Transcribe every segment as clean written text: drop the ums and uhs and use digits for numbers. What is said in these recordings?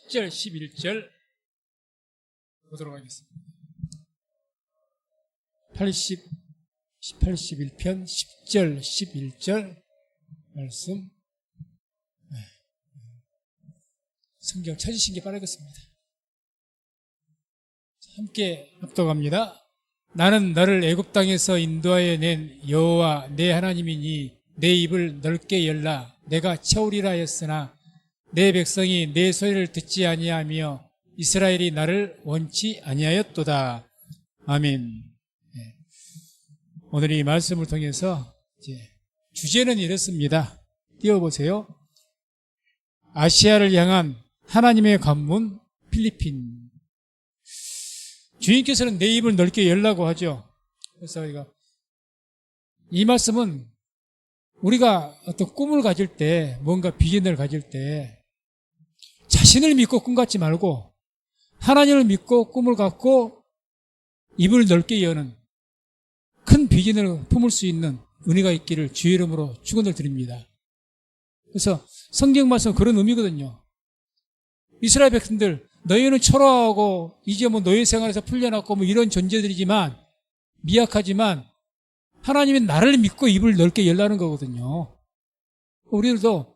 10절, 11절 보도록 하겠습니다. 81편 10절, 11절 말씀. 성경 찾으신 게 빠르겠습니다. 함께 합독합니다. 나는 너를 애굽 땅에서 인도하여 낸 여호와 내 하나님이니 내 입을 넓게 열라. 내가 채우리라 했으나 내 백성이 내 소리를 듣지 아니하며 이스라엘이 나를 원치 아니하였도다. 아멘. 오늘 이 말씀을 통해서 주제는 이렇습니다. 띄워보세요. 아시아를 향한 하나님의 관문 필리핀. 주님께서는 내 입을 넓게 열라고 하죠. 그래서 이 말씀은 우리가 어떤 꿈을 가질 때, 뭔가 비전을 가질 때 자신을 믿고 꿈 갖지 말고 하나님을 믿고 꿈을 갖고 입을 넓게 여는 큰 비전을 품을 수 있는 은혜가 있기를 주의 이름으로 축원을 드립니다. 그래서 성경 말씀은 그런 의미거든요. 이스라엘 백성들, 너희는 초라하고 이제 노예 생활에서 풀려났고 이런 존재들이지만, 미약하지만 하나님은 나를 믿고 입을 넓게 열라는 거거든요. 우리들도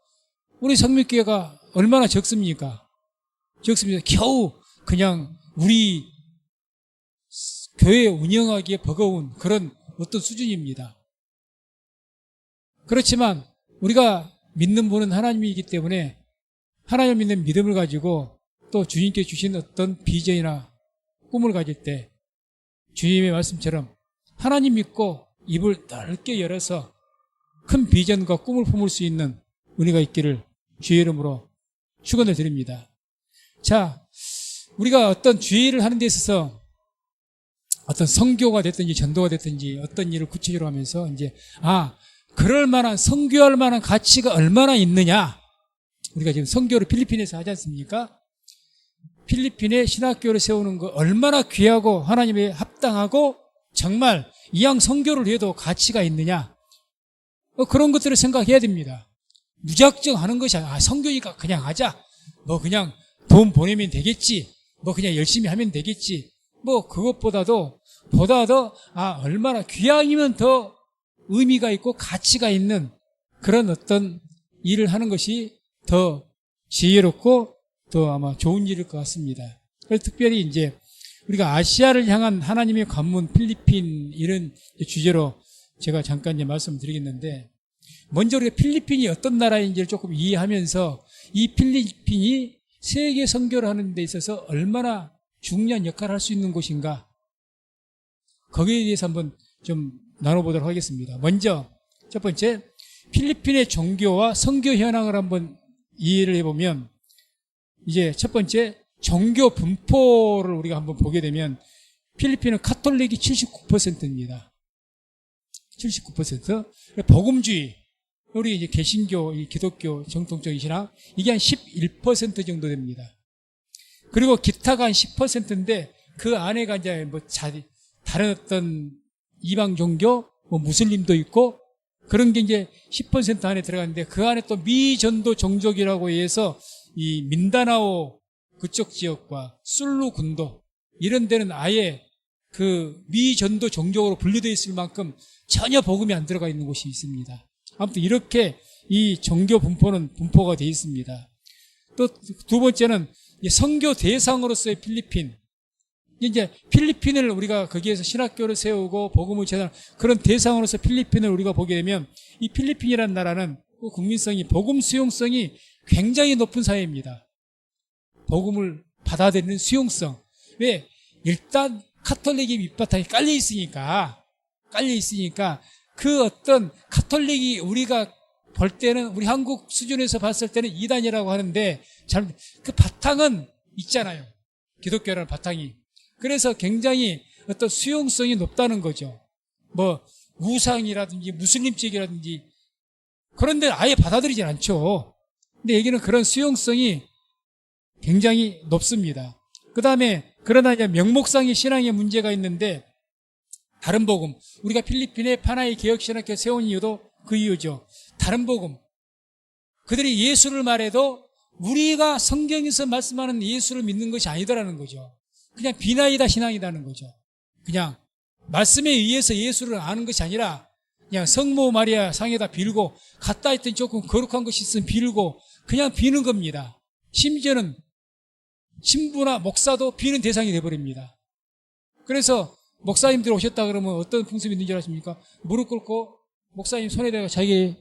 우리 성민교회가 얼마나 적습니까? 적습니다. 겨우 그냥 우리 교회 운영하기에 버거운 그런 어떤 수준입니다. 그렇지만 우리가 믿는 분은 하나님이기 때문에 하나님을 믿는 믿음을 가지고 또 주님께 주신 어떤 비전이나 꿈을 가질 때 주님의 말씀처럼 하나님 믿고 입을 넓게 열어서 큰 비전과 꿈을 품을 수 있는 은혜가 있기를 주의 이름으로 축원을 드립니다. 자, 우리가 어떤 주의 일을 하는 데 있어서 어떤 선교가 됐든지 전도가 됐든지 어떤 일을 구체적으로 하면서 그럴 만한, 선교할 만한 가치가 얼마나 있느냐. 우리가 지금 선교를 필리핀에서 하지 않습니까? 필리핀에 신학교를 세우는 거 얼마나 귀하고 하나님에 합당하고 정말 이왕 선교를 해도 가치가 있느냐. 그런 것들을 생각해야 됩니다. 무작정 하는 것이 아니라 선교니까 그냥 하자. 그냥 돈 보내면 되겠지. 그냥 열심히 하면 되겠지. 그것보다도 얼마나 귀하면 더 의미가 있고 가치가 있는 그런 어떤 일을 하는 것이 더 지혜롭고 더 아마 좋은 일일 것 같습니다. 그래서 특별히 우리가 아시아를 향한 하나님의 관문 필리핀 이런 주제로 제가 잠깐 말씀드리겠는데, 먼저 우리가 필리핀이 어떤 나라인지를 조금 이해하면서 이 필리핀이 세계 선교를 하는 데 있어서 얼마나 중요한 역할을 할 수 있는 곳인가, 거기에 대해서 한번 좀 나눠보도록 하겠습니다. 먼저 첫 번째, 필리핀의 종교와 선교 현황을 한번 이해를 해보면, 첫 번째 종교 분포를 우리가 한번 보게 되면 필리핀은 카톨릭이 79%입니다. 79%. 복음주의, 우리 개신교, 기독교 정통적인 신앙, 이게 한 11% 정도 됩니다. 그리고 기타가 한 10%인데 그 안에가 다른 어떤 이방 종교, 무슬림도 있고 그런 게 10% 안에 들어가는데, 그 안에 또 미전도 종족이라고 해서 이 민다나오 그쪽 지역과 술루 군도 이런 데는 아예 그 미전도 종족으로 분류되어 있을 만큼 전혀 복음이 안 들어가 있는 곳이 있습니다. 아무튼 이렇게 이 종교 분포가 되어 있습니다. 또 두 번째는 선교 대상으로서의 필리핀. 필리핀을 우리가 거기에서 신학교를 세우고 복음을 전하는 그런 대상으로서 필리핀을 우리가 보게 되면, 이 필리핀이라는 나라는 국민성이, 복음 수용성이 굉장히 높은 사회입니다. 복음을 받아들이는 수용성. 왜? 일단 카톨릭이 밑바탕에 깔려 있으니까 그 어떤 카톨릭이 우리가 볼 때는, 우리 한국 수준에서 봤을 때는 이단이라고 하는데 그 바탕은 있잖아요. 기독교라는 바탕이. 그래서 굉장히 어떤 수용성이 높다는 거죠. 우상이라든지 무슬림적이라든지 그런 데는 아예 받아들이진 않죠. 근데 여기는 그런 수용성이 굉장히 높습니다. 그 다음에 그러나 명목상의 신앙에 문제가 있는데, 다른 복음, 우리가 필리핀에 파나이 개혁신학교 세운 이유도 그 이유죠. 다른 복음, 그들이 예수를 말해도 우리가 성경에서 말씀하는 예수를 믿는 것이 아니더라는 거죠. 그냥 비나이다 신앙이라는 거죠. 그냥 말씀에 의해서 예수를 아는 것이 아니라 그냥 성모 마리아 상에다 빌고 갔다 했더니 조금 거룩한 것이 있으면 빌고 그냥 비는 겁니다. 심지어는 신부나 목사도 비는 대상이 되어버립니다. 그래서 목사님들 오셨다 그러면 어떤 풍습이 있는 줄 아십니까? 무릎 꿇고 목사님 손에다가 자기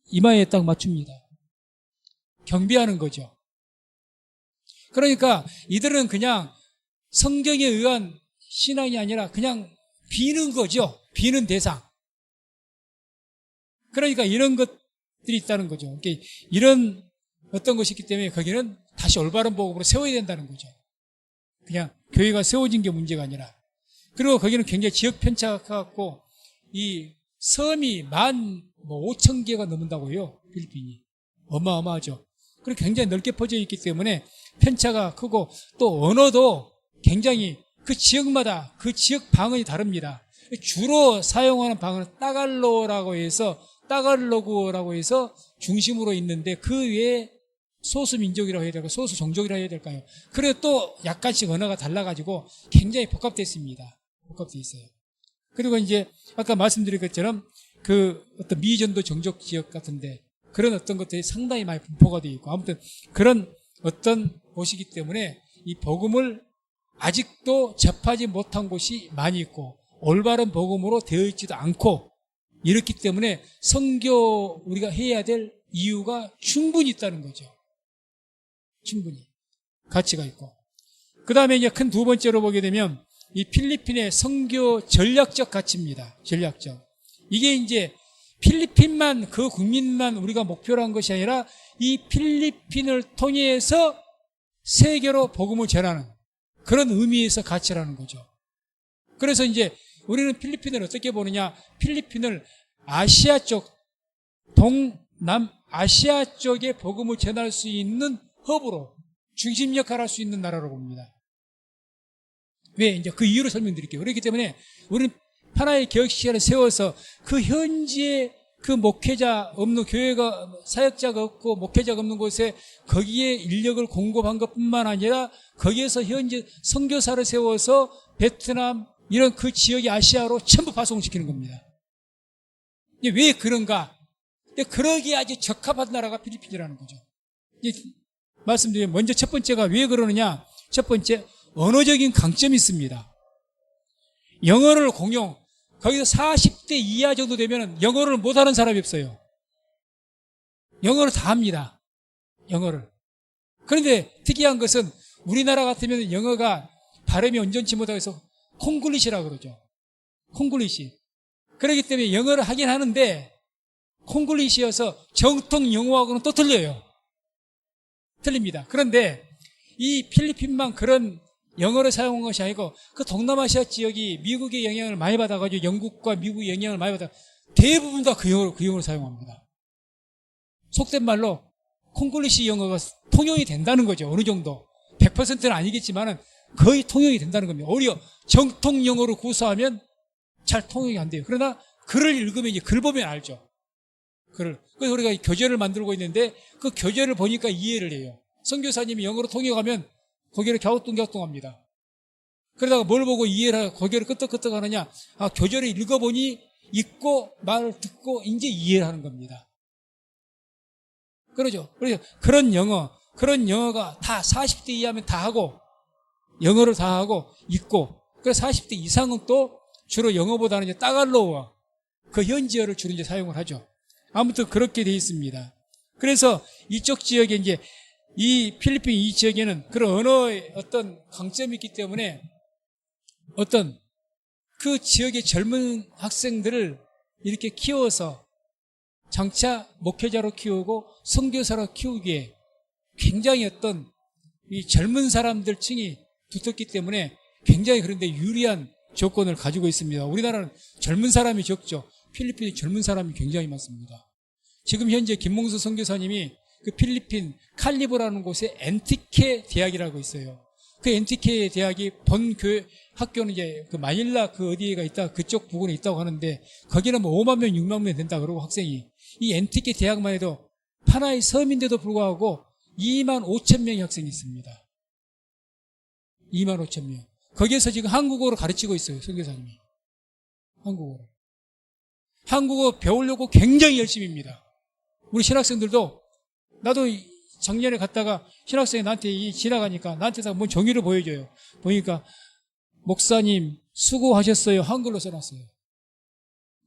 이마에 딱 맞춥니다. 경배하는 거죠. 그러니까 이들은 그냥 성경에 의한 신앙이 아니라 그냥 비는 거죠. 비는 대상. 그러니까 이런 것들이 있다는 거죠. 그러니까 이런 어떤 것이 있기 때문에 거기는 다시 올바른 복음으로 세워야 된다는 거죠. 그냥 교회가 세워진 게 문제가 아니라. 그리고 거기는 굉장히 지역 편차가 갖고 이 섬이 15,000개가 넘는다고요. 필리핀이. 어마어마하죠. 그리고 굉장히 넓게 퍼져 있기 때문에 편차가 크고 또 언어도 굉장히 그 지역마다 그 지역 방언이 다릅니다. 주로 사용하는 방언은 따갈로그라고 해서 중심으로 있는데 그 외에 소수 민족이라고 해야 될까요? 소수 종족이라고 해야 될까요? 그래도 또 약간씩 언어가 달라가지고 굉장히 복합되어 있습니다. 복합되어 있어요. 그리고 이제 아까 말씀드린 것처럼 그 어떤 미전도 종족 지역 같은데 그런 어떤 것들이 상당히 많이 분포가 되어 있고 아무튼 그런 어떤 곳이기 때문에 이 복음을 아직도 접하지 못한 곳이 많이 있고 올바른 복음으로 되어 있지도 않고 이렇기 때문에 선교 우리가 해야 될 이유가 충분히 있다는 거죠. 충분히 가치가 있고 그 다음에 이제 큰 두 번째로 보게 되면 이 필리핀의 선교 전략적 가치입니다. 전략적. 이게 이제 필리핀만 그 국민만 우리가 목표로 한 것이 아니라 이 필리핀을 통해서 세계로 복음을 전하는 그런 의미에서 가치라는 거죠. 그래서 이제 우리는 필리핀을 어떻게 보느냐? 필리핀을 아시아 쪽, 동남아시아 쪽에 복음을 전할 수 있는 허브로 중심 역할을 할 수 있는 나라로 봅니다. 왜? 이제 그 이유를 설명드릴게요. 그렇기 때문에 우리는 하나의 개혁 시간을 세워서 그 현지에 그 목회자 없는 교회가 사역자가 없고 목회자가 없는 곳에 거기에 인력을 공급한 것뿐만 아니라 거기에서 현지 선교사를 세워서 베트남 이런 그 지역의 아시아로 전부 파송을 시키는 겁니다. 왜 그런가? 그러기에 아주 적합한 나라가 필리핀이라는 거죠. 말씀드리면 먼저 첫 번째가 왜 그러느냐? 첫 번째 언어적인 강점이 있습니다. 영어를 공용 거기서 40대 이하 정도 되면 영어를 못하는 사람이 없어요. 영어를 다 합니다. 영어를. 그런데 특이한 것은 우리나라 같으면 영어가 발음이 온전치 못하고 해서 콩글리시라고 그러죠. 콩글리시. 그렇기 때문에 영어를 하긴 하는데 콩글리시여서 정통 영어하고는 또 틀려요. 틀립니다. 그런데 이 필리핀만 그런 영어를 사용한 것이 아니고 그 동남아시아 지역이 미국의 영향을 많이 받아가지고 영국과 미국의 영향을 많이 받아 대부분 다 그 영어를 사용합니다. 속된 말로 콩글리시 영어가 통용이 된다는 거죠. 어느 정도 100%는 아니겠지만은 거의 통용이 된다는 겁니다. 오히려 정통 영어로 구사하면 잘 통용이 안 돼요. 그러나 글을 읽으면 이제 글 보면 알죠. 글을. 그래서 우리가 교재를 만들고 있는데 그 교재를 보니까 이해를 해요. 선교사님이 영어로 통역하면 고개를 갸우뚱갸우뚱합니다. 그러다가 뭘 보고 이해를 하고 고개를 끄덕끄덕 하느냐? 아, 교재를 읽어보니 읽고 말을 듣고 이제 이해를 하는 겁니다. 그러죠. 그래서 그런 영어가 다 40대 이하면 다 하고 영어를 다 하고 읽고 그래서 40대 이상은 또 주로 영어보다는 이제 따갈로와 그 현지어를 주로 이제 사용을 하죠. 아무튼 그렇게 돼 있습니다. 그래서 이쪽 지역에 이제 이 필리핀 이 지역에는 그런 언어의 어떤 강점이 있기 때문에 어떤 그 지역의 젊은 학생들을 이렇게 키워서 장차 목회자로 키우고 선교사로 키우기에 굉장히 어떤 이 젊은 사람들 층이 두텁기 때문에 굉장히 그런데 유리한 조건을 가지고 있습니다. 우리나라는 젊은 사람이 적죠. 필리핀이 젊은 사람이 굉장히 많습니다. 지금 현재 김몽수 선교사님이 그 필리핀 칼리보라는 곳에 엔티케 대학이라고 있어요. 그 엔티케 대학이 본교회 학교는 이제 그 마닐라 그 어디에가 있다 그쪽 부근에 있다고 하는데 거기는 뭐 5만 명, 6만 명 된다 그러고 학생이 이 엔티케 대학만 해도 하나의 섬인데도 불구하고 2만 5천 명의 학생이 있습니다. 2만 5천 명. 거기에서 지금 한국어로 가르치고 있어요. 선교사님이. 한국어로. 한국어 배우려고 굉장히 열심입니다. 우리 신학생들도 나도 작년에 갔다가 신학생이 나한테 지나가니까 나한테서 뭐 종이를 보여줘요. 보니까 목사님 수고하셨어요. 한글로 써놨어요.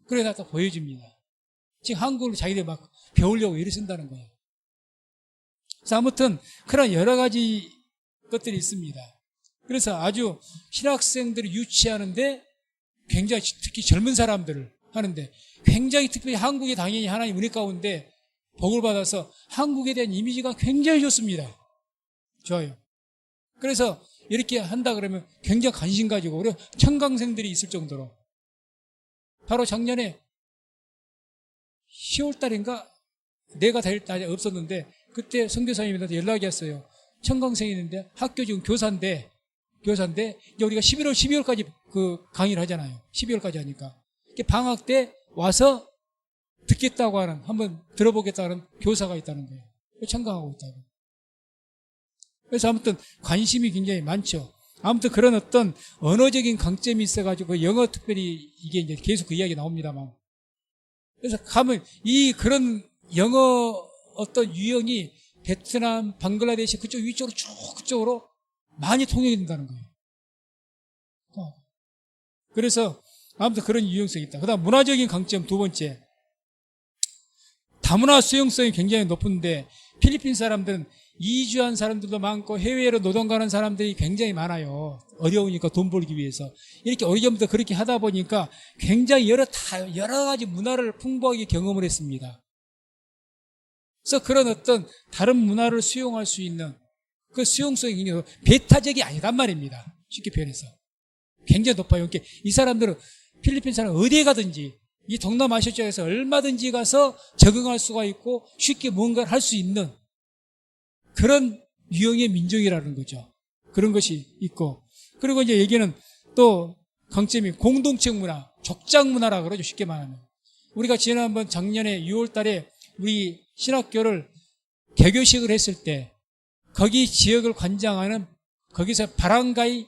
그래 나도 보여줍니다. 지금 한국어로 자기들 막 배우려고 이렇게 쓴다는 거예요. 그래서 아무튼 그런 여러 가지 것들이 있습니다. 그래서 아주 신학생들을 유치하는데 굉장히 특히 젊은 사람들을 하는데 굉장히 특별히 한국이 당연히 하나님 은혜 가운데 복을 받아서 한국에 대한 이미지가 굉장히 좋습니다. 좋아요. 그래서 이렇게 한다 그러면 굉장히 관심 가지고 우리 청강생들이 있을 정도로 바로 작년에 10월 달인가 내가 될 날이 없었는데 그때 선교사님한테 연락이 왔어요. 청강생이 있는데 학교 지금 교사인데 이제 우리가 12월까지 그 강의를 하잖아요. 12월까지 하니까 방학 때 와서 듣겠다고 하는 한번 들어보겠다는 교사가 있다는 거예요. 청강하고 있다고. 그래서 아무튼 관심이 굉장히 많죠. 아무튼 그런 어떤 언어적인 강점이 있어가지고 영어 특별히 이게 이제 계속 그 이야기 나옵니다만. 그래서 가면 그런 영어 어떤 유형이 베트남, 방글라데시 그쪽 위쪽으로 쭉 그쪽으로 많이 통용이 된다는 거예요. 그래서 아무튼 그런 유형성이 있다. 그 다음 문화적인 강점 두 번째. 다문화 수용성이 굉장히 높은데 필리핀 사람들은 이주한 사람들도 많고 해외로 노동 가는 사람들이 굉장히 많아요. 어려우니까 돈 벌기 위해서. 이렇게 어려움부터 그렇게 하다 보니까 굉장히 여러 가지 문화를 풍부하게 경험을 했습니다. 그래서 그런 어떤 다른 문화를 수용할 수 있는 그 수용성이 굉장히 배타적이 아니란 말입니다. 쉽게 표현해서. 굉장히 높아요. 그러니까 이 사람들은 필리핀 사람 어디에 가든지 이 동남아시아 쪽에서 얼마든지 가서 적응할 수가 있고 쉽게 뭔가를 할 수 있는 그런 유형의 민족이라는 거죠. 그런 것이 있고. 그리고 이제 여기는 또 강점이 공동체 문화, 족장 문화라 그러죠. 쉽게 말하면. 우리가 지난번 작년에 6월 달에 우리 신학교를 개교식을 했을 때 거기 지역을 관장하는 거기서 바랑가이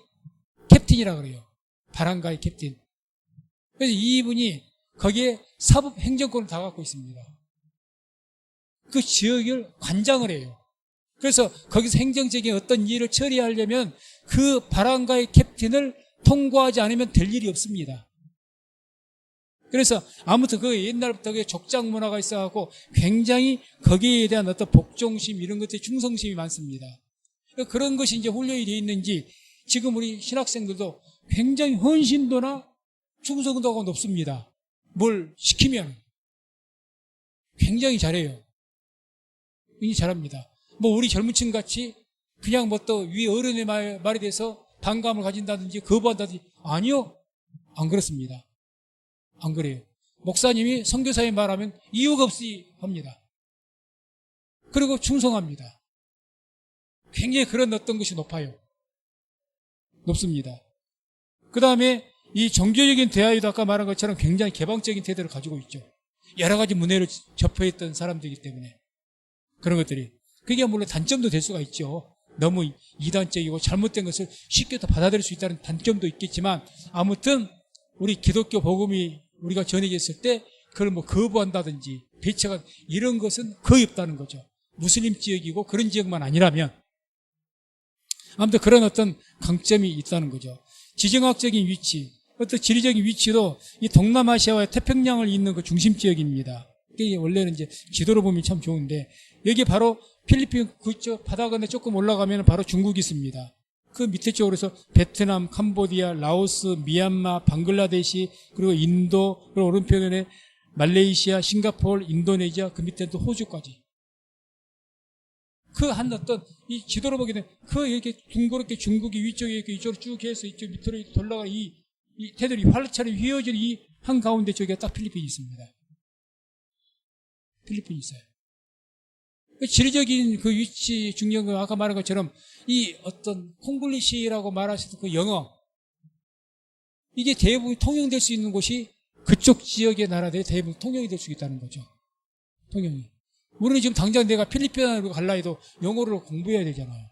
캡틴이라고 그래요. 바랑가이 캡틴. 그래서 이분이 거기에 사법 행정권을 다 갖고 있습니다. 그 지역을 관장을 해요. 그래서 거기서 행정적인 어떤 일을 처리하려면 그 바랑가이 캡틴을 통과하지 않으면 될 일이 없습니다. 그래서 아무튼 그 옛날부터 그 족장 문화가 있어갖고 굉장히 거기에 대한 어떤 복종심 이런 것들이 충성심이 많습니다. 그런 것이 이제 훈련이 되어 있는지 지금 우리 신학생들도 굉장히 헌신도나 충성도가 높습니다. 뭘 시키면 굉장히 잘해요. 굉장히 잘합니다. 뭐 우리 젊은 층 같이 그냥 뭐 또 위 어른의 말에 대해서 반감을 가진다든지 거부한다든지 아니요. 안 그렇습니다. 안 그래요. 목사님이 선교사의 말하면 이유가 없이 합니다. 그리고 충성합니다. 굉장히 그런 어떤 것이 높아요. 높습니다. 그 다음에 이 종교적인 대화에도 아까 말한 것처럼 굉장히 개방적인 태도를 가지고 있죠. 여러 가지 문화를 접해했던 사람들이기 때문에 그런 것들이 그게 물론 단점도 될 수가 있죠. 너무 이단적이고 잘못된 것을 쉽게 더 받아들일 수 있다는 단점도 있겠지만 아무튼 우리 기독교 복음이 우리가 전해졌을 때 그걸 뭐 거부한다든지 배척한 이런 것은 거의 없다는 거죠. 무슬림 지역이고 그런 지역만 아니라면 아무튼 그런 어떤 강점이 있다는 거죠. 지정학적인 위치, 어떤 지리적인 위치도 이 동남아시아와 태평양을 잇는 그 중심 지역입니다. 이게 원래는 이제 지도로 보면 참 좋은데 여기 바로 필리핀 그쪽 바다 건너 조금 올라가면 바로 중국이 있습니다. 그 밑에 쪽으로 해서 베트남, 캄보디아, 라오스, 미얀마, 방글라데시, 그리고 인도, 그리고 오른편에 말레이시아, 싱가포르, 인도네시아, 그 밑에 또 호주까지. 그 한 어떤 이 지도로 보게 되면 그 이렇게 둥그렇게 중국이 위쪽에 이렇게 이쪽으로 쭉 해서 이쪽 밑으로 돌아가 이 태들이 활처럼 휘어진 이 한가운데 쪽에 딱 필리핀이 있습니다. 필리핀이 있어요. 지리적인 그 위치 중요한 건 아까 말한 것처럼 이 어떤 콩글리시라고 말하시던 그 영어 이게 대부분 통용될 수 있는 곳이 그쪽 지역의 나라들이 대부분 통용이 될 수 있다는 거죠. 통용이. 우리는 지금 당장 내가 필리핀으로 갈라 해도 영어를 공부해야 되잖아요.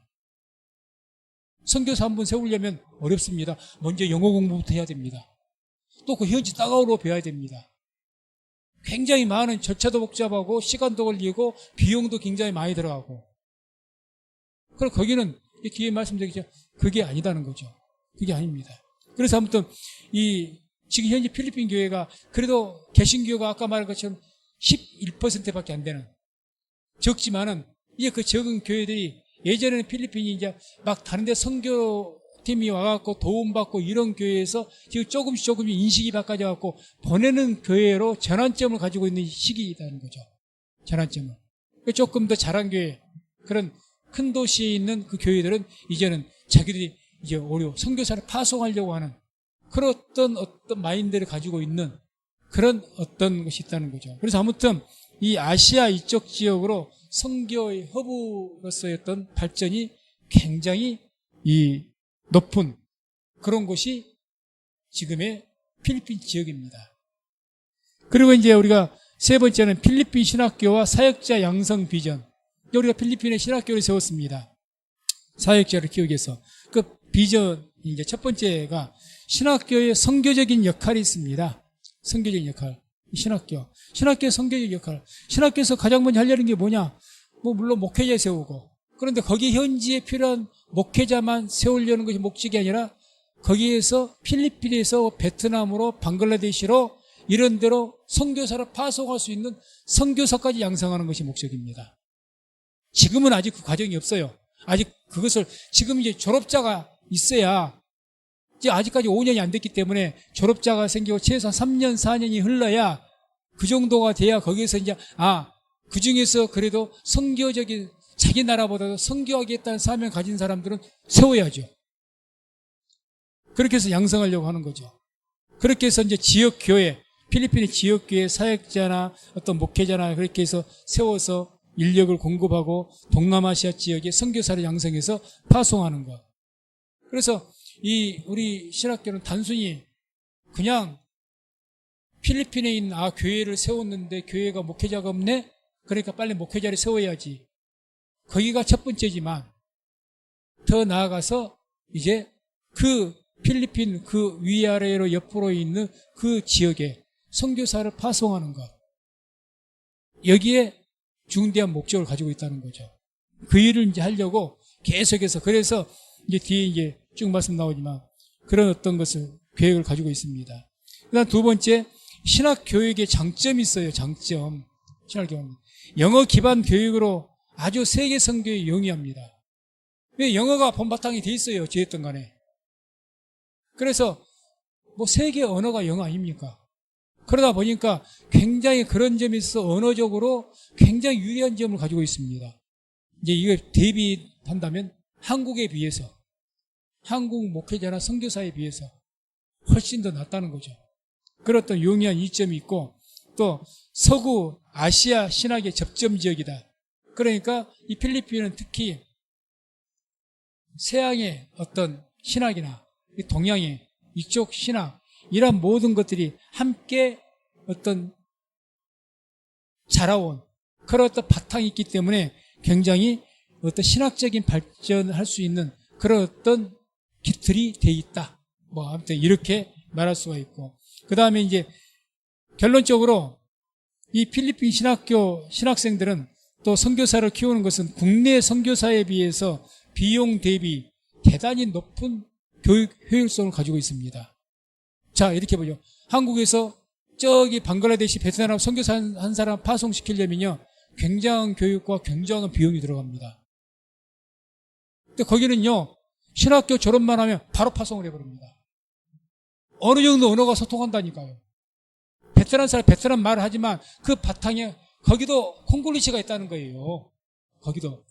선교사 한 분 세우려면 어렵습니다. 먼저 영어 공부부터 해야 됩니다. 또 그 현지 따가우로 배워야 됩니다. 굉장히 많은 절차도 복잡하고 시간도 걸리고 비용도 굉장히 많이 들어가고. 그럼 거기는 뒤에 말씀드리죠. 그게 아니다는 거죠. 그게 아닙니다. 그래서 아무튼 지금 현재 필리핀 교회가 그래도 개신교가 아까 말한 것처럼 11%밖에 안 되는, 적지만은 이제 그 적은 교회들이, 예전에는 필리핀이 이제 막 다른 데 선교팀이 와갖고 도움받고 이런 교회에서 지금 조금씩 인식이 바꿔져갖고 보내는 교회로 전환점을 가지고 있는 시기이라는 거죠. 전환점을. 조금 더 잘한 교회, 그런 큰 도시에 있는 그 교회들은 이제는 자기들이 이제 오히려 선교사를 파송하려고 하는 그런 어떤 마인드를 가지고 있는 그런 어떤 것이 있다는 거죠. 그래서 아무튼 이 아시아 이쪽 지역으로 선교의 허브로서의 어떤 발전이 굉장히 높은 그런 곳이 지금의 필리핀 지역입니다. 그리고 이제 우리가 세 번째는 필리핀 신학교와 사역자 양성 비전. 우리가 필리핀에 신학교를 세웠습니다. 사역자를 키우기 위해서. 그 비전, 이제 첫 번째가 신학교의 선교적인 역할이 있습니다. 선교적인 역할. 신학교의 선교적 역할. 신학교에서 가장 먼저 하려는 게 뭐냐? 물론 목회자 세우고. 그런데 거기 현지에 필요한 목회자만 세우려는 것이 목적이 아니라 거기에서 필리핀에서 베트남으로 방글라데시로 이런 데로 선교사를 파송할 수 있는 선교사까지 양성하는 것이 목적입니다. 지금은 아직 그 과정이 없어요. 아직 그것을 지금 이제 졸업자가 있어야, 이제 아직까지 5년이 안 됐기 때문에 졸업자가 생기고 최소한 3년, 4년이 흘러야 그 정도가 돼야 거기에서 이제 그 중에서 그래도 선교적인 자기 나라보다도 선교하겠다는 사명을 가진 사람들은 세워야죠. 그렇게 해서 양성하려고 하는 거죠. 그렇게 해서 이제 지역교회, 필리핀의 지역교회 사역자나 어떤 목회자나 그렇게 해서 세워서 인력을 공급하고 동남아시아 지역에 선교사를 양성해서 파송하는 것. 그래서 우리 신학교는 단순히 그냥 필리핀에 있는 교회를 세웠는데 교회가 목회자가 없네? 그러니까 빨리 목회자를 세워야지. 거기가 첫 번째지만 더 나아가서 이제 그 필리핀 그 위아래로 옆으로 있는 그 지역에 선교사를 파송하는 것. 여기에 중대한 목적을 가지고 있다는 거죠. 그 일을 이제 하려고 계속해서, 그래서 이제 뒤에 이제 쭉 말씀 나오지만 그런 어떤 것을 계획을 가지고 있습니다. 그다음 두 번째, 신학 교육의 장점이 있어요. 장점. 신학 교육. 영어 기반 교육으로 아주 세계 선교에 용이합니다. 왜? 영어가 본바탕이 돼 있어요. 어찌됐든 간에. 그래서 세계 언어가 영어 아닙니까? 그러다 보니까 굉장히 그런 점에 있어서 언어적으로 굉장히 유리한 점을 가지고 있습니다. 이제 이걸 대비한다면 한국에 비해서, 한국 목회자나 선교사에 비해서 훨씬 더 낫다는 거죠. 그런 어떤 용이한 이점이 있고, 또 서구 아시아 신학의 접점 지역이다. 그러니까 이 필리핀은 특히 서양의 어떤 신학이나 동양의 이쪽 신학, 이런 모든 것들이 함께 어떤 자라온 그런 어떤 바탕이 있기 때문에 굉장히 어떤 신학적인 발전을 할 수 있는 그런 어떤 깃들이 돼 있다. 아무튼 이렇게 말할 수가 있고, 그 다음에 이제 결론적으로 이 필리핀 신학교 신학생들은 또 선교사를 키우는 것은 국내 선교사에 비해서 비용 대비 대단히 높은 교육 효율성을 가지고 있습니다. 자, 이렇게 보죠. 한국에서 저기 방글라데시, 베트남 선교사 한 사람 파송시키려면요, 굉장한 교육과 굉장한 비용이 들어갑니다. 근데 거기는요, 신학교 졸업만 하면 바로 파송을 해버립니다. 어느 정도 언어가 소통한다니까요. 베트남 사람 베트남 말을 하지만 그 바탕에 거기도 콩글리시가 있다는 거예요. 거기도.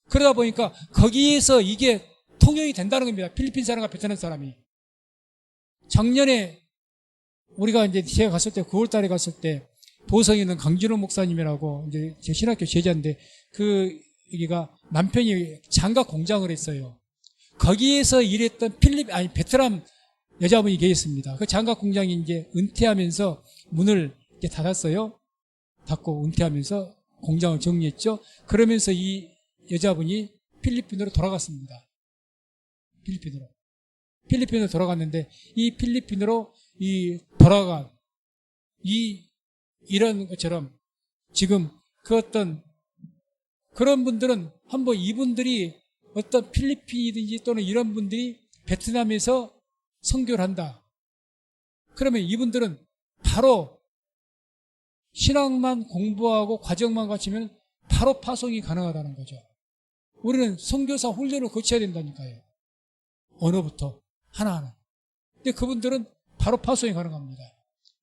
그러다 보니까 거기에서 이게 통용이 된다는 겁니다. 필리핀 사람과 베트남 사람이. 작년에 우리가 이제 제가 갔을 때 9월 달에 갔을 때 보성에 있는 강진호 목사님이라고 이제 제 신학교 제자인데, 여기가 남편이 장갑 공장을 했어요. 거기에서 일했던 베트남 여자분이 계셨습니다. 그 장갑 공장이 이제 은퇴하면서 문을 이제 닫았어요. 닫고 은퇴하면서 공장을 정리했죠. 그러면서 이 여자분이 필리핀으로 돌아갔습니다. 필리핀으로 돌아갔는데 이 필리핀으로 돌아간 이런 것처럼 지금 그 어떤 그런 분들은 한번 이분들이 어떤 필리핀이든지 또는 이런 분들이 베트남에서 선교를 한다. 그러면 이분들은 바로 신앙만 공부하고 과정만 갖추면 바로 파송이 가능하다는 거죠. 우리는 선교사 훈련을 거쳐야 된다니까요. 언어부터 하나하나. 근데 그분들은 바로 파송이 가능합니다.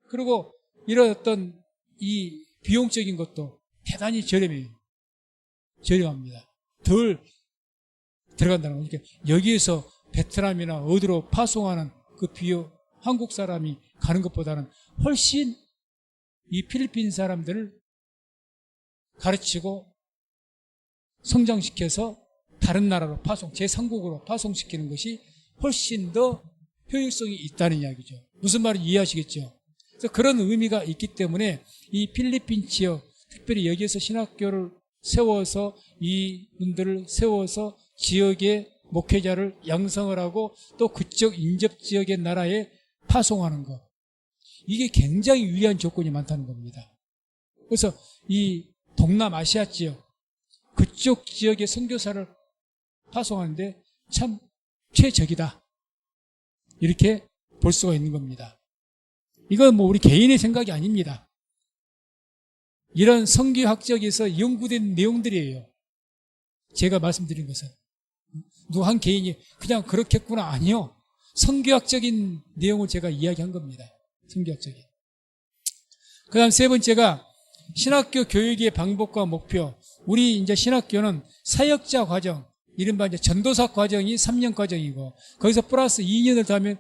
그리고 이런 어떤 이 비용적인 것도 대단히 저렴합니다. 덜 들어간다는 거니까 여기에서 베트남이나 어디로 파송하는 그 비용, 한국 사람이 가는 것보다는 훨씬 이 필리핀 사람들을 가르치고 성장시켜서 다른 나라로 제3국으로 파송시키는 것이 훨씬 더 효율성이 있다는 이야기죠. 무슨 말인지 이해하시겠죠? 그래서 그런 의미가 있기 때문에 이 필리핀 지역, 특별히 여기에서 신학교를 세워서 이분들을 세워서 지역의 목회자를 양성을 하고 또 그쪽 인접 지역의 나라에 파송하는 것. 이게 굉장히 유리한 조건이 많다는 겁니다. 그래서 이 동남아시아 지역, 그쪽 지역의 선교사를 파송하는데 참 최적이다. 이렇게 볼 수가 있는 겁니다. 이건 뭐 우리 개인의 생각이 아닙니다. 이런 선교학적에서 연구된 내용들이에요. 제가 말씀드린 것은. 누구 한 개인이 그냥 그렇겠구나. 아니요. 선교학적인 내용을 제가 이야기한 겁니다. 선교학적인. 그 다음 세 번째가 신학교 교육의 방법과 목표. 우리 이제 신학교는 사역자 과정, 이른바 이제 전도사 과정이 3년 과정이고, 거기서 플러스 2년을 더하면,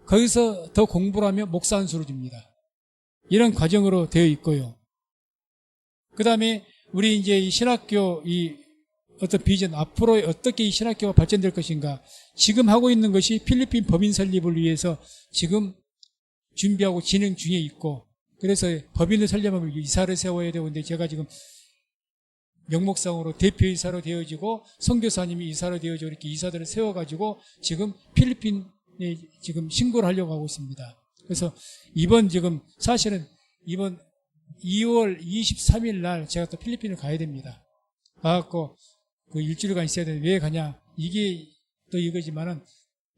거기서 더 공부를 하면 목사 안수를 줍니다. 이런 과정으로 되어 있고요. 그 다음에 우리 이제 이 신학교 어떤 비전, 앞으로 어떻게 이 신학교가 발전될 것인가. 지금 하고 있는 것이 필리핀 법인 설립을 위해서 지금 준비하고 진행 중에 있고, 그래서 법인을 설립하면 이사를 세워야 되는데 제가 지금 명목상으로 대표이사로 되어지고 선교사님이 이사로 되어지고 이렇게 이사들을 세워가지고 지금 필리핀에 지금 신고를 하려고 하고 있습니다. 그래서 사실은 이번 2월 23일 날 제가 또 필리핀을 가야 됩니다. 가갖고 그 일주일간 있어야 되는데 왜 가냐. 이게 또 이거지만은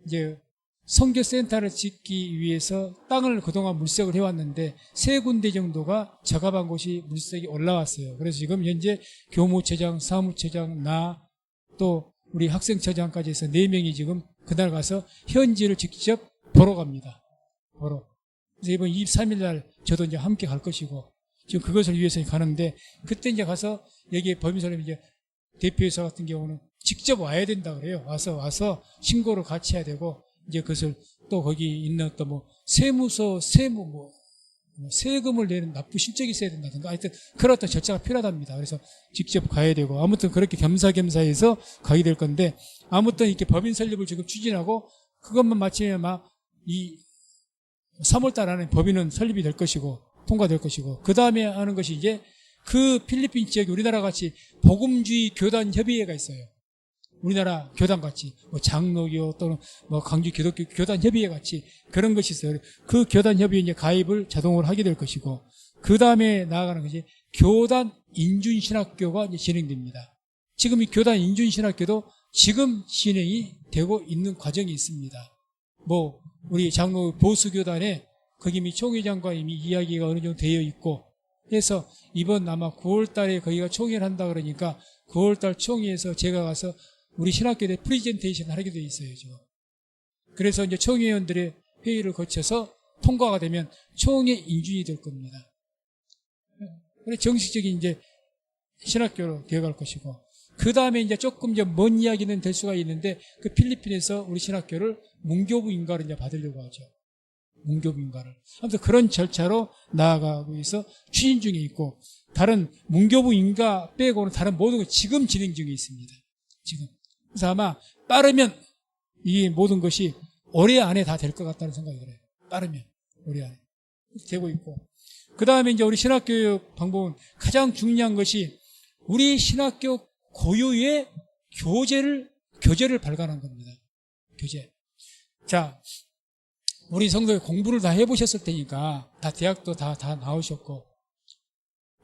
이제 선교센터를 짓기 위해서 땅을 그동안 물색을 해왔는데 3군데 정도가 적합한 곳이 물색이 올라왔어요. 그래서 지금 현재 교무처장, 사무처장, 또 우리 학생처장까지 해서 4명이 지금 그날 가서 현지를 직접 보러 갑니다. 그래서 이번 23일 날 저도 이제 함께 갈 것이고 지금 그것을 위해서 가는데 그때 이제 가서 여기 법인사님 이제 대표이사 같은 경우는 직접 와야 된다 그래요. 와서 신고를 같이 해야 되고 이제 그것을 또 거기 있는 또 뭐 세금을 내는 납부 실적이 있어야 된다든가 하여튼 그런 어떤 절차가 필요하답니다. 그래서 직접 가야 되고 아무튼 그렇게 겸사겸사해서 가게 될 건데 아무튼 이렇게 법인 설립을 지금 추진하고 그것만 마치면 이 3월달 안에 법인은 설립이 될 것이고 통과될 것이고 그 다음에 하는 것이 이제 그 필리핀 지역에 우리나라 같이 복음주의 교단 협의회가 있어요. 우리나라 교단 같이 장로교 또는 강주 기독교 교단 협의회 같이 그런 것이 있어요. 그 교단 협의회 이제 가입을 자동으로 하게 될 것이고 그 다음에 나아가는 것이 교단 인준신학교가 이제 진행됩니다. 지금 이 교단 인준신학교도 지금 진행이 되고 있는 과정이 있습니다. 우리 장로 보수교단에 거기 이미 총회장과 이미 이야기가 어느 정도 되어 있고 해서 이번 아마 9월 달에 거기가 총회를 한다 그러니까 9월 달 총회에서 제가 가서 우리 신학교에 프리젠테이션을 하게 되어 있어요, 지금. 그래서 이제 총회의원들의 회의를 거쳐서 통과가 되면 총회 인준이 될 겁니다. 그래서 정식적인 이제 신학교로 되어갈 것이고, 그 다음에 이제 조금 먼 이야기는 될 수가 있는데, 그 필리핀에서 우리 신학교를 문교부 인가를 이제 받으려고 하죠. 문교부 인가를. 아무튼 그런 절차로 나아가고 있어 추진 중에 있고, 다른 문교부 인가 빼고는 다른 모든 것 지금 진행 중에 있습니다. 지금. 그래서 아마 빠르면 이 모든 것이 올해 안에 다 될 것 같다는 생각이 들어요. 빠르면 올해 안에 되고 있고 그 다음에 이제 우리 신학교육 방법은 가장 중요한 것이 우리 신학교 고유의 교재를 발간한 겁니다. 교재. 자, 우리 성도에 공부를 다 해보셨을 테니까, 다 대학도 다 나오셨고,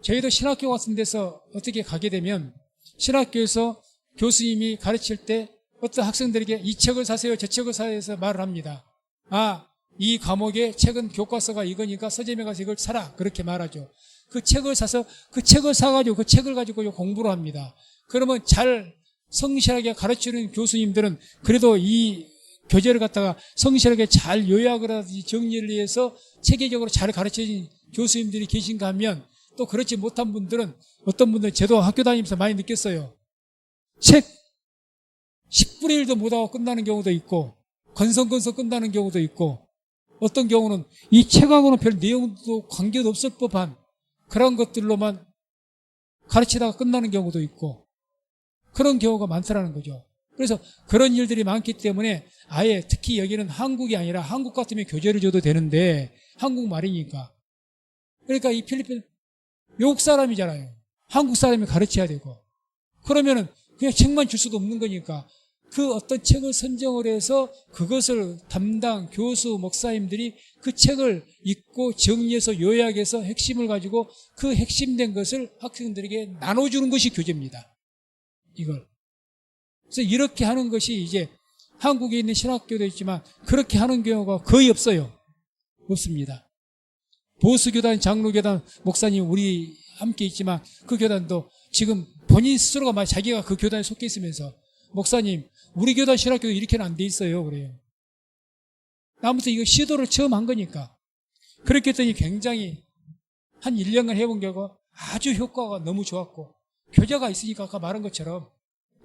저희도 신학교 같은 데서 어떻게 가게 되면, 신학교에서 교수님이 가르칠 때 어떤 학생들에게 이 책을 사세요, 저 책을 사세요 해서 말을 합니다. 아, 이 과목의 책은 교과서가 이거니까 서점에 가서 이걸 사라. 그렇게 말하죠. 그 책을 사서 그 책을 사가지고 그 책을 가지고 공부를 합니다. 그러면 잘 성실하게 가르치는 교수님들은 그래도 이 교재를 갖다가 성실하게 잘 요약을 하든지 정리를 해서 체계적으로 잘 가르쳐진 교수님들이 계신가 하면, 또 그렇지 못한 분들은, 어떤 분들은 저도 학교 다니면서 많이 느꼈어요. 책 10분의 1도 못하고 끝나는 경우도 있고, 건성건성 끝나는 경우도 있고, 어떤 경우는 이 책하고는 별 내용도 관계도 없을 법한 그런 것들로만 가르치다가 끝나는 경우도 있고, 그런 경우가 많더라는 거죠. 그래서 그런 일들이 많기 때문에 아예, 특히 여기는 한국이 아니라, 한국 같으면 교재를 줘도 되는데 한국말이니까, 그러니까 이 필리핀 외국 사람이잖아요. 한국 사람이 가르쳐야 되고, 그러면은 그냥 책만 줄 수도 없는 거니까 그 어떤 책을 선정을 해서 그것을 담당 교수 목사님들이 그 책을 읽고 정리해서 요약해서 핵심을 가지고 그 핵심된 것을 학생들에게 나눠주는 것이 교재입니다. 이걸. 그래서 이렇게 하는 것이 이제 한국에 있는 신학교도 있지만 그렇게 하는 경우가 거의 없어요. 없습니다. 보수교단, 장로교단 목사님 우리 함께 있지만 그 교단도 지금 본인 스스로가 자기가 그 교단에 속해 있으면서, 목사님 우리 교단 신학교도 이렇게는 안 돼 있어요 그래요. 아무튼 이거 시도를 처음 한 거니까. 그렇게 했더니 굉장히 한 1년간 해본 결과 아주 효과가 너무 좋았고, 교재가 있으니까 아까 말한 것처럼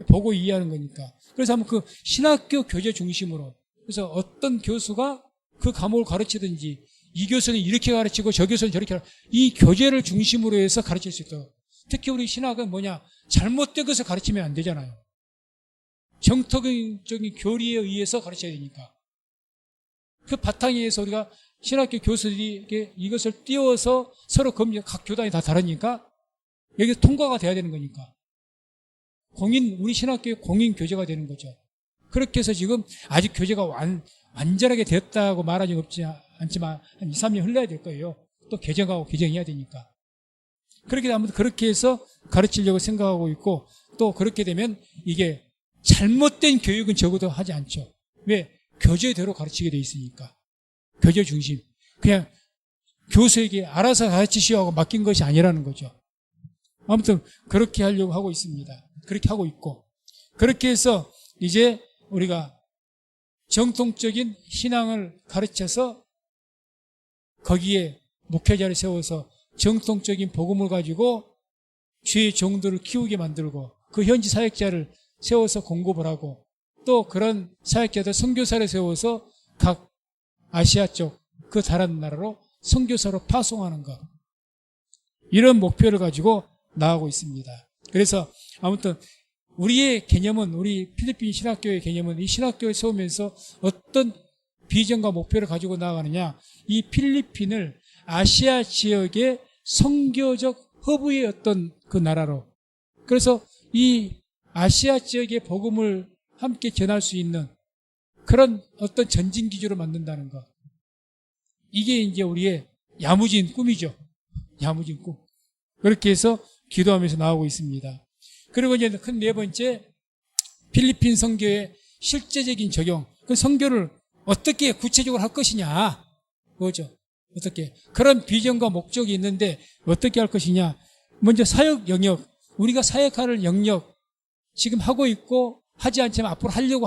보고 이해하는 거니까. 그래서 한번 그 신학교 교재 중심으로, 그래서 어떤 교수가 그 과목을 가르치든지, 이 교수는 이렇게 가르치고 저 교수는 저렇게 가르치고, 이 교재를 중심으로 해서 가르칠 수 있도록. 특히 우리 신학은 뭐냐, 잘못된 것을 가르치면 안 되잖아요. 정통적인 교리에 의해서 가르쳐야 되니까. 그 바탕에 의해서 우리가 신학교 교수들이 이것을 띄워서 서로 각 교단이 다 다르니까 여기 통과가 돼야 되는 거니까. 우리 신학교의 공인 교재가 되는 거죠. 그렇게 해서 지금 아직 교재가 완전하게 됐다고 말하지 없지 않지만 한 2, 3년 흘러야 될 거예요. 또 개정하고 개정해야 되니까. 그렇게 아무튼 그렇게 해서 가르치려고 생각하고 있고, 또 그렇게 되면 이게 잘못된 교육은 적어도 하지 않죠. 왜? 교재대로 가르치게 돼 있으니까. 교재 중심. 그냥 교수에게 알아서 가르치시오 하고 맡긴 것이 아니라는 거죠. 아무튼 그렇게 하려고 하고 있습니다. 그렇게 하고 있고, 그렇게 해서 이제 우리가 정통적인 신앙을 가르쳐서 거기에 목회자를 세워서 정통적인 복음을 가지고 주의 종들을 키우게 만들고, 그 현지 사역자를 세워서 공급을 하고, 또 그런 사역자들 선교사를 세워서 각 아시아 쪽 그 다른 나라로 선교사로 파송하는 것, 이런 목표를 가지고 나아가고 있습니다. 그래서 아무튼 우리의 개념은, 우리 필리핀 신학교의 개념은, 이 신학교를 세우면서 어떤 비전과 목표를 가지고 나아가느냐, 이 필리핀을 아시아 지역의 선교적 허브의 어떤 그 나라로, 그래서 이 아시아 지역의 복음을 함께 전할 수 있는 그런 어떤 전진 기조로 만든다는 것, 이게 이제 우리의 야무진 꿈이죠. 야무진 꿈. 그렇게 해서 기도하면서 나오고 있습니다. 그리고 이제 큰 네 번째, 필리핀 선교의 실제적인 적용. 그 선교를 어떻게 구체적으로 할 것이냐, 그거죠. 어떻게 그런 비전과 목적이 있는데 어떻게 할 것이냐. 먼저 사역 영역, 우리가 사역할 영역 지금 하고 있고 하지 않지만 앞으로 하려고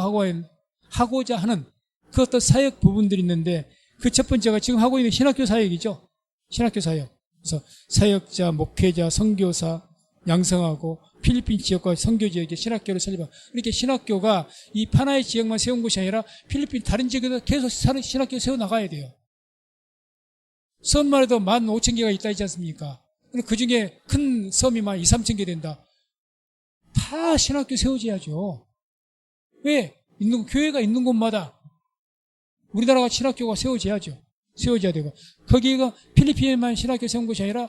하고자 하는 그 어떤 사역 부분들이 있는데, 그 첫 번째가 지금 하고 있는 신학교 사역이죠. 신학교 사역. 그래서 사역자, 목회자, 선교사 양성하고 필리핀 지역과 선교 지역에 신학교를 설립하고, 이렇게 신학교가 이 파나이 지역만 세운 것이 아니라 필리핀 다른 지역에도 계속 신학교 세워나가야 돼요. 섬만 해도 15,000개가 있다 있지 않습니까? 그 중에 큰 섬이 2, 3천 개 된다. 다 신학교 세워져야죠. 왜? 교회가 있는 곳마다 우리나라가 신학교가 세워져야죠. 세워져야 되고, 거기가 필리핀에만 신학교 세운 것이 아니라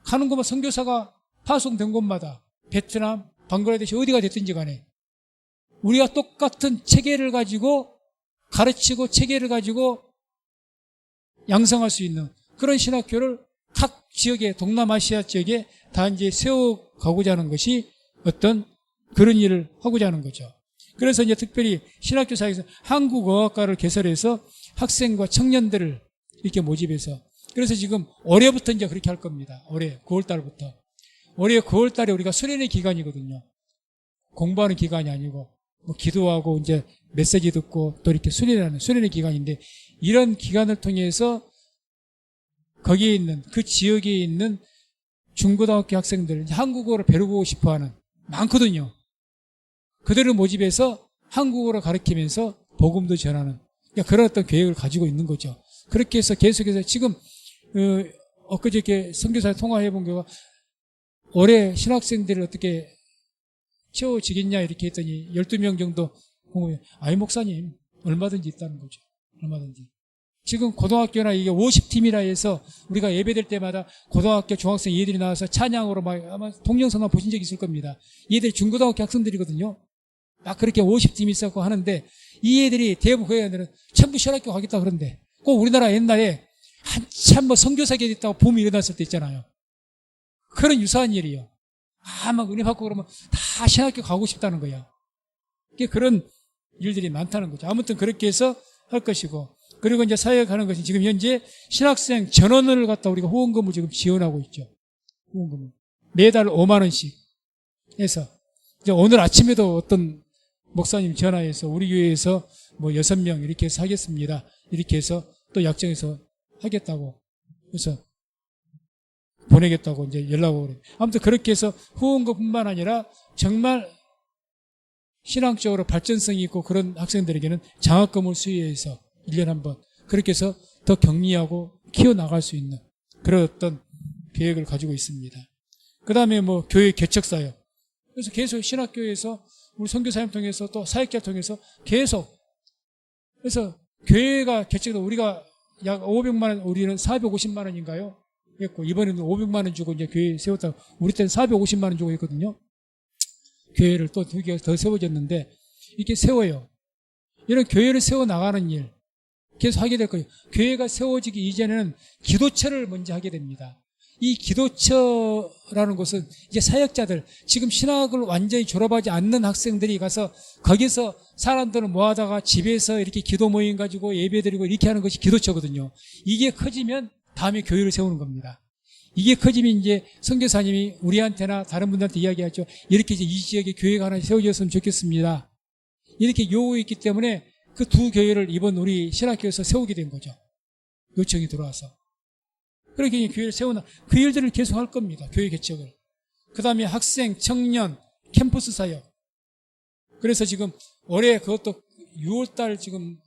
가는 곳마다 선교사가 파송된 곳마다 베트남, 방글라데시 어디가 됐든지 간에 우리가 똑같은 체계를 가지고 가르치고 체계를 가지고 양성할 수 있는 그런 신학교를 각 지역에 동남아시아 지역에 다 이제 세워가고자 하는 것이 어떤 그런 일을 하고자 하는 거죠. 그래서 이제 특별히 신학교 사회에서 한국어학과를 개설해서 학생과 청년들을 이렇게 모집해서 그래서 지금 올해부터 이제 그렇게 할 겁니다. 올해 9월 달부터. 올해 9월 달에 우리가 수련의 기간이거든요. 공부하는 기간이 아니고 뭐 기도하고 이제 메시지 듣고 또 이렇게 수련하는 수련의 기간인데 이런 기간을 통해서 거기에 있는 그 지역에 있는 중고등학교 학생들 한국어를 배우고 싶어하는 많거든요. 그들을 모집해서 한국어를 가르치면서 복음도 전하는 그러니까 그런 어떤 계획을 가지고 있는 거죠. 그렇게 해서 계속해서 지금 엊그저께 선교사에 통화해 본 거가 올해 신학생들을 어떻게 채워지겠냐 이렇게 했더니 12명 정도 아이 목사님 얼마든지 있다는 거죠. 얼마든지. 지금 고등학교나 이게 50팀이라 해서 우리가 예배될 때마다 고등학교 중학생 얘들이 나와서 찬양으로 막 아마 동영상만 보신 적 있을 겁니다. 얘들이 중고등학교 학생들이거든요. 막 그렇게 50팀이 있었고 하는데 이 애들이 대부분 그 애들은 전부 신학교 가겠다 그런데 꼭 우리나라 옛날에 한참 뭐 선교사계 됐다고 붐이 일어났을 때 있잖아요. 그런 유사한 일이에요. 막 은혜 받고 그러면 다 신학교 가고 싶다는 거야. 그런 일들이 많다는 거죠. 아무튼 그렇게 해서 할 것이고 그리고 이제 사역하는 것이 지금 현재 신학생 전원을 갖다 우리가 후원금을 지금 지원하고 있죠. 후원금을. 매달 5만 원씩 해서 이제 오늘 아침에도 어떤 목사님 전화해서 우리 교회에서 뭐 6명 이렇게 해서 하겠습니다. 이렇게 해서 또 약정해서 하겠다고 그래서 보내겠다고 이제 연락 오고 그래요. 아무튼 그렇게 해서 후원금뿐만 아니라 정말 신앙적으로 발전성이 있고 그런 학생들에게는 장학금을 수여해서 1년에 한 번 그렇게 해서 더 격리하고 키워나갈 수 있는 그런 어떤 계획을 가지고 있습니다. 그 다음에 뭐 교회 개척사역 그래서 계속 신학교에서 우리 선교사님 통해서 또 사역자를 통해서 계속 그래서 교회가 개척도 우리가 약 500만 원 우리는 450만 원인가요? 했고 이번에는 500만 원 주고 이제 교회 세웠다고 우리 때는 450만 원 주고 했거든요. 교회를 또 2개가 더 세워졌는데 이렇게 세워요. 이런 교회를 세워 나가는 일 계속 하게 될 거예요. 교회가 세워지기 이전에는 기도처를 먼저 하게 됩니다. 이 기도처라는 곳은 이제 사역자들 지금 신학을 완전히 졸업하지 않는 학생들이 가서 거기서 사람들을 모아다가 집에서 이렇게 기도 모임 가지고 예배드리고 이렇게 하는 것이 기도처거든요. 이게 커지면 다음에 교회를 세우는 겁니다. 이게 커지면 이제 선교사님이 우리한테나 다른 분들한테 이야기하죠. 이렇게 이제 이 지역에 교회가 하나 세워졌으면 좋겠습니다. 이렇게 요구했기 때문에 그 두 교회를 이번 우리 신학교에서 세우게 된 거죠. 요청이 들어와서. 그렇게 교회를 세우나 그 일들을 계속 할 겁니다. 교회 개척을. 그 다음에 학생, 청년, 캠퍼스 사역. 그래서 지금 올해 그것도 6월달 지금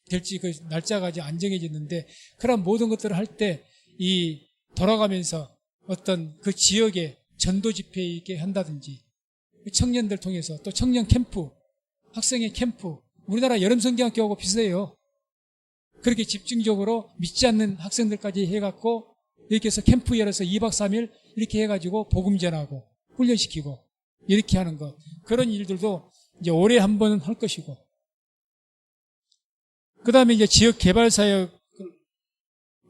될지 그 날짜가 아직 안 정해졌는데 그런 모든 것들을 할 때 이 돌아가면서 어떤 그 지역에 전도 집회 있게 한다든지 청년들 통해서 또 청년 캠프, 학생의 캠프 우리나라 여름성경학교하고 비슷해요. 그렇게 집중적으로 믿지 않는 학생들까지 해갖고 이렇게 해서 캠프 열어서 2박 3일 이렇게 해가지고 복음 전하고 훈련시키고 이렇게 하는 것 그런 일들도 이제 올해 한 번은 할 것이고 그 다음에 이제 지역 개발 사역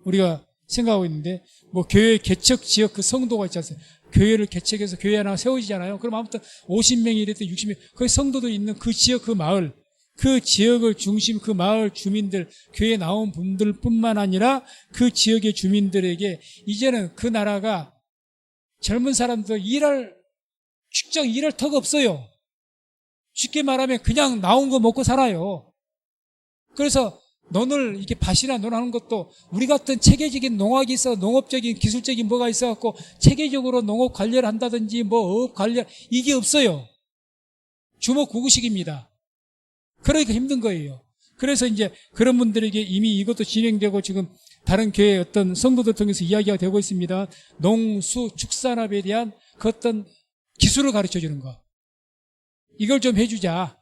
우리가 생각하고 있는데 뭐 교회 개척 지역 그 성도가 있지 않습니까? 교회를 개척해서 교회 하나 세워지잖아요. 그럼 아무튼 50명이 이랬든 60명 거기 성도도 있는 그 지역 그 마을 그 지역을 중심 그 마을 주민들 교회에 나온 분들뿐만 아니라 그 지역의 주민들에게 이제는 그 나라가 젊은 사람들 직장 일할 터가 없어요. 쉽게 말하면 그냥 나온 거 먹고 살아요. 그래서 논을 이렇게 밭이나 논하는 것도 우리 같은 체계적인 농학이 있어 농업적인 기술적인 뭐가 있어갖고 체계적으로 농업 관리를 한다든지 뭐 어업 관리 이게 없어요. 주먹구구식입니다. 그러니까 힘든 거예요. 그래서 이제 그런 분들에게 이미 이것도 진행되고 지금 다른 교회 어떤 성도들 통해서 이야기가 되고 있습니다. 농수 축산업에 대한 그 어떤 기술을 가르쳐 주는 거. 이걸 좀 해주자.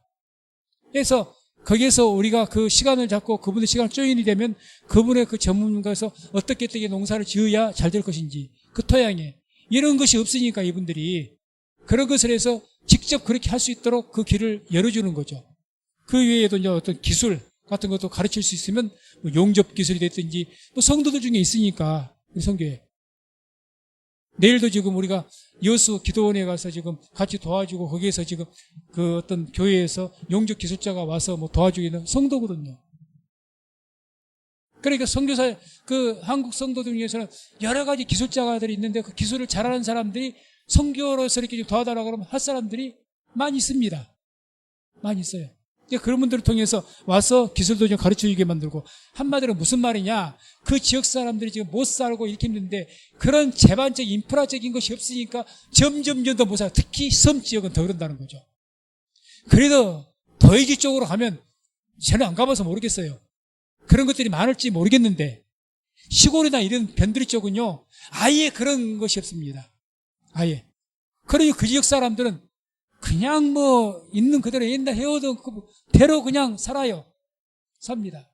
그래서 거기에서 우리가 그 시간을 잡고 그분의 시간을 조인이 되면 그분의 그 전문가에서 어떻게 농사를 지어야 잘 될 것인지 그 토양에 이런 것이 없으니까 이분들이 그런 것을 해서 직접 그렇게 할 수 있도록 그 길을 열어주는 거죠. 그 외에도 이제 어떤 기술 같은 것도 가르칠 수 있으면 뭐 용접 기술이 됐든지 또 성도들 중에 있으니까 우리 성교회 내일도 지금 우리가 여수 기도원에 가서 지금 같이 도와주고 거기에서 지금 그 어떤 교회에서 용접 기술자가 와서 뭐 도와주고 있는 성도거든요. 그러니까 선교사 그 한국 성도들 중에서는 여러 가지 기술자가들이 있는데 그 기술을 잘하는 사람들이 선교로서 이렇게 도와달라고 그러면 할 사람들이 많이 있습니다. 많이 있어요. 그런 분들을 통해서 와서 기술도 좀 가르쳐주게 만들고 한마디로 무슨 말이냐 그 지역 사람들이 지금 못 살고 이렇게 힘든데 그런 제반적 인프라적인 것이 없으니까 점점 더 못 살아요. 특히 섬 지역은 더 그런다는 거죠. 그래도 더해지 쪽으로 가면 저는 안 가봐서 모르겠어요. 그런 것들이 많을지 모르겠는데 시골이나 이런 변두리 쪽은요 아예 그런 것이 없습니다. 아예. 그러니 그 지역 사람들은 그냥 뭐 있는 그대로 옛날 해오던 그대로 그냥 살아요. 삽니다.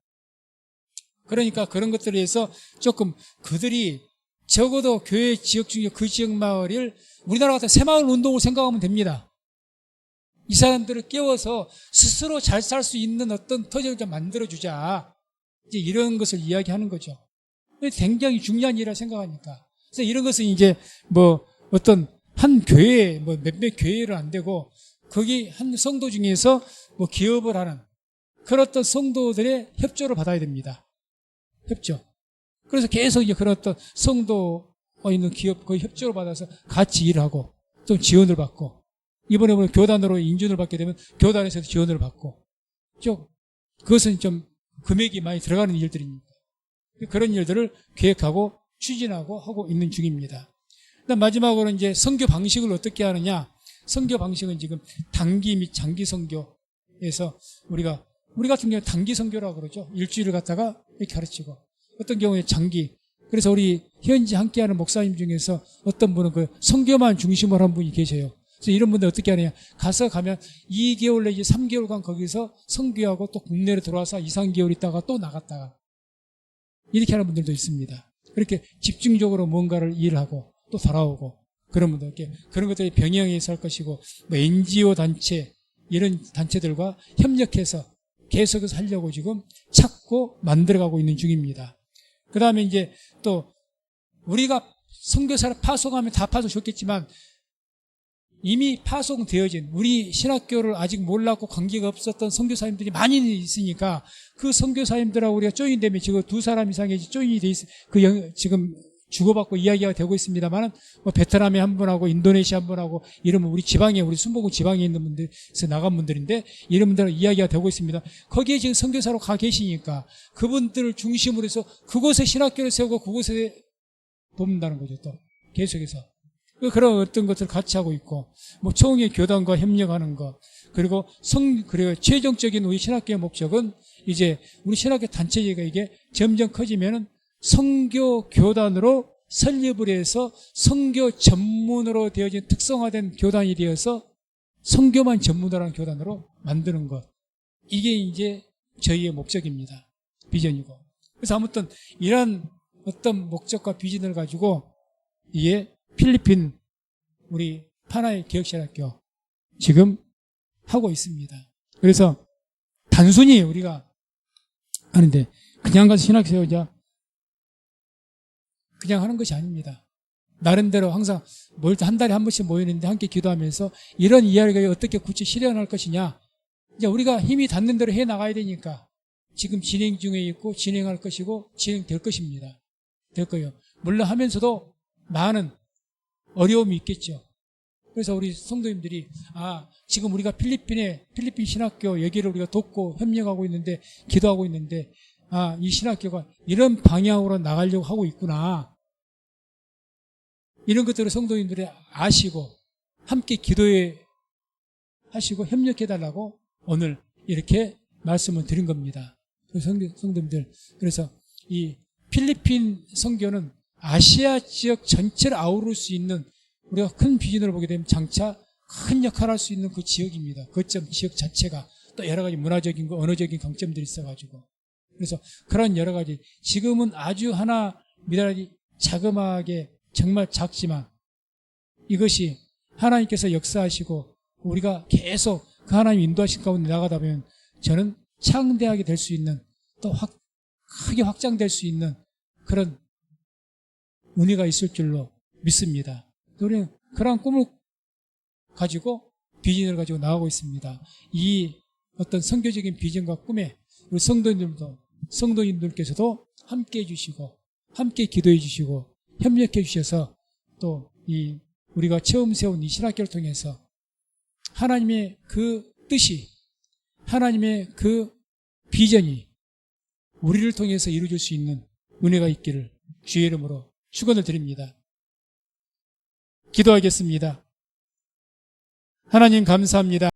그러니까 그런 것들에 의해서 조금 그들이 적어도 교회 지역 중에 그 지역 마을을 우리나라 같은 새마을 운동을 생각하면 됩니다. 이 사람들을 깨워서 스스로 잘 살 수 있는 어떤 터전을 좀 만들어주자. 이제 이런 것을 이야기하는 거죠. 굉장히 중요한 일이라 생각하니까. 그래서 이런 것은 이제 뭐 어떤 한 교회, 뭐 몇몇 교회를 안 되고, 거기 한 성도 중에서 뭐 기업을 하는 그런 어떤 성도들의 협조를 받아야 됩니다. 협조. 그래서 계속 이제 그런 어떤 성도가 있는 기업, 거의 협조를 받아서 같이 일하고, 좀 지원을 받고, 이번에 보면 교단으로 인준을 받게 되면 교단에서도 지원을 받고, 그것은 좀 금액이 많이 들어가는 일들입니다. 그런 일들을 계획하고 추진하고 하고 있는 중입니다. 마지막으로 이제 선교 방식을 어떻게 하느냐. 선교 방식은 지금 단기 및 장기 선교에서 우리 같은 경우에 단기 선교라고 그러죠. 일주일을 갖다가 이렇게 가르치고 어떤 경우에 장기. 그래서 우리 현지 함께하는 목사님 중에서 어떤 분은 그 선교만 중심으로 한 분이 계세요. 그래서 이런 분들 어떻게 하느냐. 가면 2개월 내지 3개월간 거기서 선교하고 또 국내로 들어와서 2, 3개월 있다가 또 나갔다가 이렇게 하는 분들도 있습니다. 그렇게 집중적으로 뭔가를 일하고 또 돌아오고 그런 분들 이렇게 그런 것들이 병행해서 할 것이고 뭐 NGO 단체 이런 단체들과 협력해서 계속해서 하려고 지금 찾고 만들어가고 있는 중입니다. 그 다음에 이제 또 우리가 선교사를 파송하면 다 파송 좋겠지만 이미 파송되어진 우리 신학교를 아직 몰랐고 관계가 없었던 선교사님들이 많이 있으니까 그 선교사님들하고 우리가 조인되면 지금 2사람 이상이 조인이 돼 있어 지금 주고받고 이야기가 되고 있습니다만 뭐 베트남에 한 분하고 인도네시아 한 분하고 이러면 우리 지방에 우리 순복음 지방에 있는 분들에서 나간 분들인데 이런 분들은 이야기가 되고 있습니다. 거기에 지금 선교사로 가 계시니까 그분들을 중심으로 해서 그곳에 신학교를 세우고 그곳에 돕는다는 거죠. 또 계속해서 그런 어떤 것을 같이 하고 있고 뭐 총회 교단과 협력하는 것 그리고 최종적인 우리 신학교의 목적은 이제 우리 신학교 단체가 이게 점점 커지면은 선교 교단으로 설립을 해서 선교 전문으로 되어진 특성화된 교단이 되어서 선교만 전문으로 하는 교단으로 만드는 것. 이게 이제 저희의 목적입니다. 비전이고. 그래서 아무튼 이런 어떤 목적과 비전을 가지고 이게 필리핀 우리 파나이 개혁신학교 지금 하고 있습니다. 그래서 단순히 우리가 하는데 그냥 가서 신학 세우자 그냥 하는 것이 아닙니다. 나름대로 항상 한 달에 한 번씩 모이는데 함께 기도하면서 이런 이야기가 어떻게 구체 실현할 것이냐. 이제 우리가 힘이 닿는 대로 해 나가야 되니까 지금 진행 중에 있고 진행할 것이고 진행될 것입니다. 될 거예요. 물론 하면서도 많은 어려움이 있겠죠. 그래서 우리 성도님들이 지금 우리가 필리핀 신학교 여기를 우리가 돕고 협력하고 있는데 기도하고 있는데 이 신학교가 이런 방향으로 나가려고 하고 있구나. 이런 것들을 성도님들이 아시고 함께 기도해 하시고 협력해달라고 오늘 이렇게 말씀을 드린 겁니다. 성도님들. 그래서 이 필리핀 선교는 아시아 지역 전체를 아우를 수 있는 우리가 큰 비전으로 보게 되면 장차 큰 역할을 할 수 있는 그 지역입니다. 거점 지역 자체가 또 여러 가지 문화적인 거, 언어적인 강점들이 있어가지고. 그래서 그런 여러 가지, 지금은 아주 하나 미달이 자그마하게 정말 작지만 이것이 하나님께서 역사하시고 우리가 계속 그 하나님 인도하신 가운데 나가다 보면 저는 창대하게 될 수 있는, 또 크게 확장될 수 있는 그런 은혜가 있을 줄로 믿습니다. 우리는 그런 꿈을 가지고 비전을 가지고 나가고 있습니다. 이 어떤 선교적인 비전과 꿈에 우리 성도님들께서도 함께 해주시고 함께 기도해 주시고 협력해 주셔서 또 이 우리가 처음 세운 이 신학교를 통해서 하나님의 그 뜻이, 하나님의 그 비전이 우리를 통해서 이루어질 수 있는 은혜가 있기를 주의 이름으로 축원을 드립니다. 기도하겠습니다. 하나님 감사합니다.